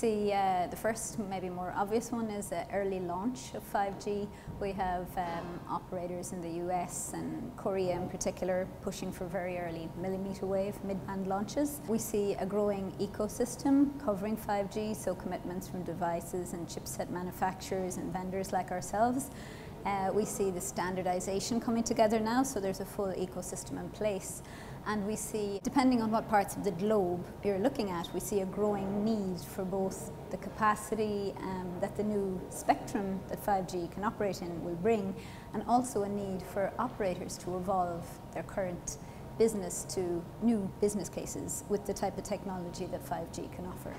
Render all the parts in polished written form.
see the first, maybe more obvious one is the early launch of 5G. We have operators in the US and Korea in particular pushing for very early millimeter wave mid-band launches. We see a growing ecosystem covering 5G, so commitments from devices and chipset manufacturers and vendors like ourselves. We see the standardization coming together now, so there's a full ecosystem in place. And we see, depending on what parts of the globe you're looking at, we see a growing need for both the capacity that the new spectrum that 5G can operate in will bring, and also a need for operators to evolve their current business to new business cases with the type of technology that 5G can offer.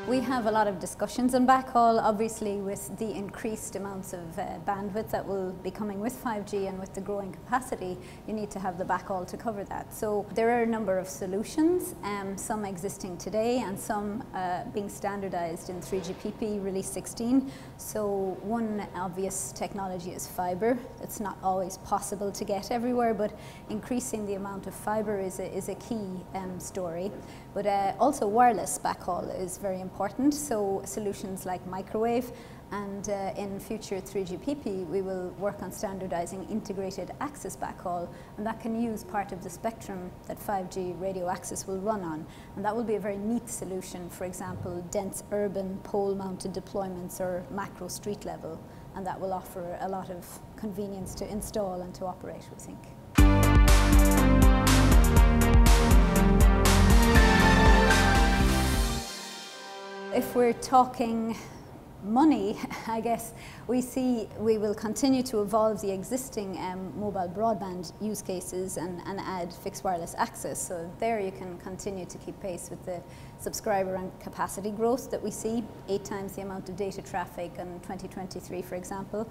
We have a lot of discussions on backhaul, obviously with the increased amounts of bandwidth that will be coming with 5G and with the growing capacity, you need to have the backhaul to cover that. So there are a number of solutions, some existing today and some being standardized in 3GPP release 16. So one obvious technology is fiber. It's not always possible to get everywhere, but increasing the amount of fiber is a key story. But also wireless backhaul is very important. So solutions like microwave, and in future 3GPP we will work on standardizing integrated access backhaul, and that can use part of the spectrum that 5G radio access will run on, and that will be a very neat solution, for example dense urban pole mounted deployments or macro street level, and that will offer a lot of convenience to install and to operate, we think. If we're talking money, I guess we will continue to evolve the existing mobile broadband use cases and add fixed wireless access. So there you can continue to keep pace with the subscriber and capacity growth that we see, 8 times the amount of data traffic in 2023, for example.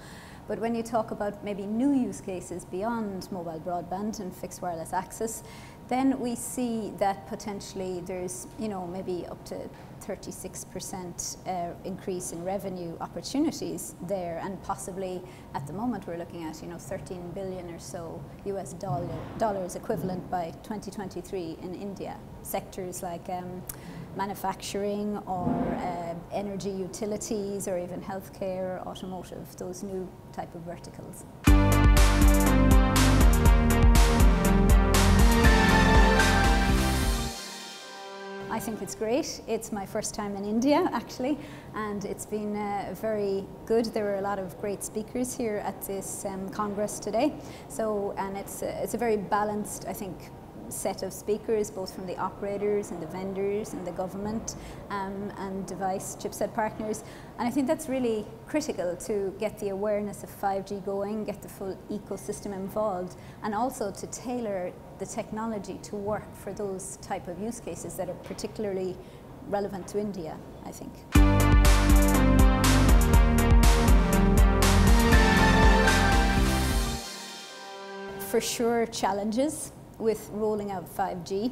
But when you talk about maybe new use cases beyond mobile broadband and fixed wireless access, then we see that potentially there's, maybe up to 36% increase in revenue opportunities there, and possibly at the moment we're looking at 13 billion or so US dollars equivalent by 2023 in India. Sectors like manufacturing or energy utilities or even healthcare, automotive, those new type of verticals. I think it's great. It's my first time in India, actually, and it's been very good. There were a lot of great speakers here at this Congress today. And it's a very balanced, I think, set of speakers, both from the operators and the vendors and the government and device chipset partners. And I think that's really critical to get the awareness of 5G going, get the full ecosystem involved, and also to tailor the technology to work for those type of use cases that are particularly relevant to India, I think. For sure, challenges with rolling out 5G,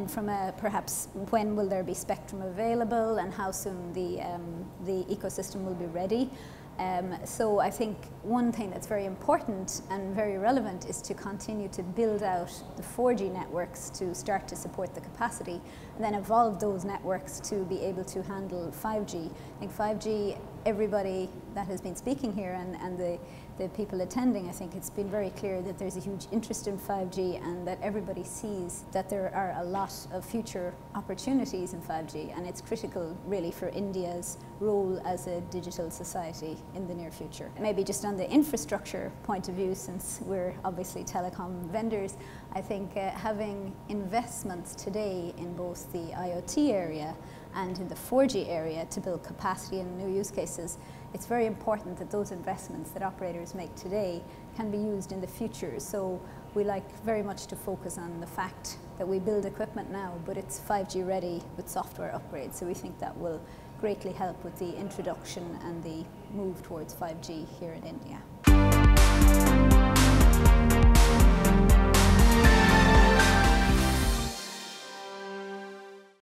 from perhaps when will there be spectrum available and how soon the ecosystem will be ready. So I think one thing that's very important and very relevant is to continue to build out the 4G networks to start to support the capacity, and then evolve those networks to be able to handle 5G. I think 5G, everybody that has been speaking here and the people attending, I think it's been very clear that there's a huge interest in 5G and that everybody sees that there are a lot of future opportunities in 5G, and it's critical really for India's role as a digital society in the near future. Maybe just on the infrastructure point of view, since we're obviously telecom vendors, I think having investments today in both the IoT area and in the 4G area to build capacity and new use cases, it's very important that those investments that operators make today can be used in the future. So we like very much to focus on the fact that we build equipment now, but it's 5G ready with software upgrades. So we think that will greatly help with the introduction and the move towards 5G here in India.